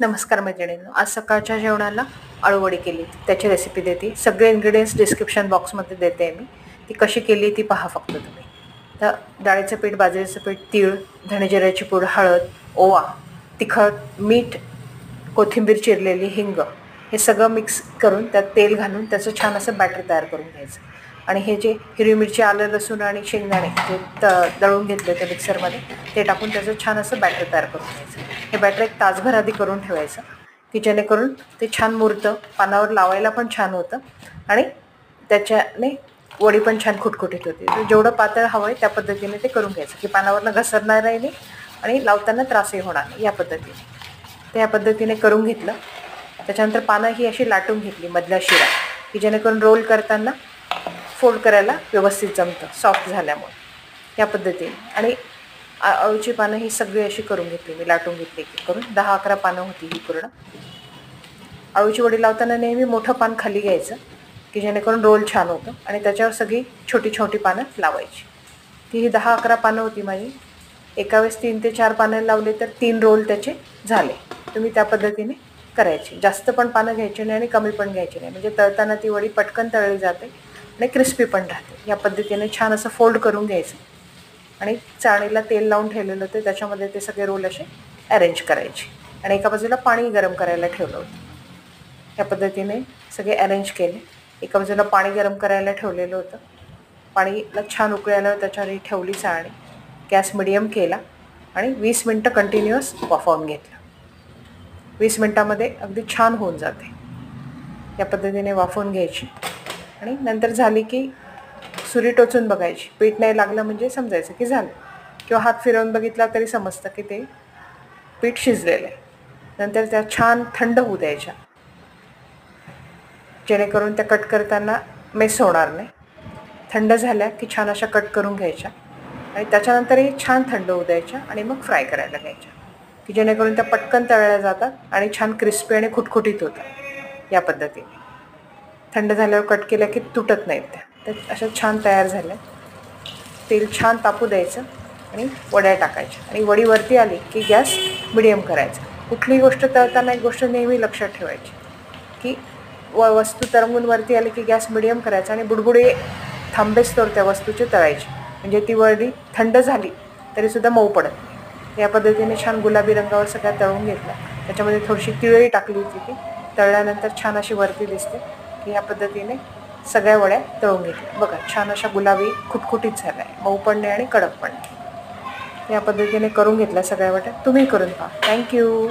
नमस्कार मैत्रिणींनो, आज सकाळच्या जेवणाला अळूवडी केली. त्याची रेसिपी देते. सगळे इन्ग्रेडियंट्स डिस्क्रिप्शन बॉक्समध्ये देते आहे मी. ती कशी केली ती पहा फक्त तुम्ही. तर डाळीचं पीठ, बाजरीचं पीठ, तीळ, धणेजिऱ्याची पूड, हळद, ओवा, तिखट, मीठ, कोथिंबीर चिरलेली, हिंग हे सगळं मिक्स करून त्यात तेल घालून त्याचं छान असं बॅटर तयार करून घ्यायचं. आणि हे जे हिरवी मिरची, आलं, लसूण आणि शेंगदाणे जे दळून घेतले त्या मिक्सरमध्ये ते टाकून त्याचं छान असं बॅटर तयार करून घ्यायचं. हे बॅटर एक तासभर आधी करून ठेवायचं की जेणेकरून ते छान मुरतं, पानावर लावायला पण छान होतं आणि त्याच्याने वडी पण छान खुटखुटीत होते. तर जेवढं पातळ हवं आहे त्या पद्धतीने ते करून घ्यायचं की पानावरनं घसरणारही नाही आणि लावताना त्रासही होणार नाही. या पद्धतीने ते ह्या पद्धतीने करून घेतलं. त्याच्यानंतर पानं ही अशी लाटून घेतली मधल्या शिरा की जेणेकरून रोल करताना फोल्ड करायला व्यवस्थित जमतं, सॉफ्ट झाल्यामुळे. या पद्धतीने आणि अळूची पानं ही सगळी अशी करून घेतली मी, लाटून घेतली की करून 10-11 पानं होती ही पूर्ण. अळूची वडी लावताना नेहमी मोठं पान खाली घ्यायचं की जेणेकरून रोल छान होतं आणि त्याच्यावर सगळी छोटी छोटी पानं लावायची. ती ही 10-11 पानं होती माझी. एका वेळेस 3 ते 4 पानं लावले तर 3 रोल त्याचे झाले. तुम्ही त्या पद्धतीने करायची. जास्त पण पानं घ्यायची नाही आणि कमी पण घ्यायची नाही, म्हणजे तळताना ती वडी पटकन तळली जाते आणि क्रिस्पी पण राहते. या पद्धतीने छान असं फोल्ड करून घ्यायचं आणि चाळणीला तेल लावून ठेवलेलं होतं त्याच्यामध्ये ते सगळे रोल असे अरेंज करायचे आणि एका बाजूला पाणी गरम करायला ठेवलं होतं. या पद्धतीने सगळे अरेंज केले. एका बाजूला पाणी गरम करायला ठेवलेलं होतं. पाणीला छान उकळी आल्यावर त्याच्यावर ठेवली चाळणी, गॅस मिडियम केला आणि 20 मिनटं कंटिन्युअस वाफवून घेतलं. 20 मिनटामध्ये अगदी छान होऊन जाते. या पद्धतीने वाफवून घ्यायची आणि नंतर झाली की सुरी टोचून बघायची. पीठ नाही लागलं म्हणजे समजायचं की झालं, किंवा हात फिरवून बघितला तरी समजतं की ते पीठ शिजलेलं आहे. नंतर त्या छान थंड होऊ द्यायच्या जेणेकरून त्या कट करताना मेस होणार नाही. थंड झाल्या की छान अशा कट करून घ्यायच्या आणि त्याच्यानंतरही छान थंड होऊ द्यायच्या आणि मग फ्राय करायला घ्यायच्या की जेणेकरून त्या पटकन तळल्या जातात आणि छान क्रिस्पी आणि खुटखुटीत होतात. या पद्धतीने थंड झाल्यावर कट केल्या की तुटत नाहीत त्या अशा छान तयार झाल्या. तेल छान तापू द्यायचं आणि वड्या टाकायच्या आणि वडी वरती आली की गॅस मिडियम करायचा. कुठलीही गोष्ट तळताना एक गोष्ट नेहमी लक्षात ठेवायची की वस्तू तरंगून वरती आली की गॅस मिडियम करायचा आणि बुडबुडे थांबेस्तोवर त्या वस्तूची तळायची, म्हणजे ती वडी थंड झाली तरीसुद्धा मऊ पडत नाही. या पद्धतीने छान गुलाबी रंगावर सगळ्या तळून घेतला. त्याच्यामध्ये थोडीशी तिळही टाकली होती की तळल्यानंतर छान अशी वरती दिसते की या पद्धतीने सगळ्या वड्या तळून घेतल्या. बघा छान अशा गुलाबी खुटखुटीत झाल्या आहे, मऊ पण नाही आणि कडक पण नाही. या पद्धतीने करून घेतल्या सगळ्या वड्या. तुम्ही करून पहा. थँक्यू.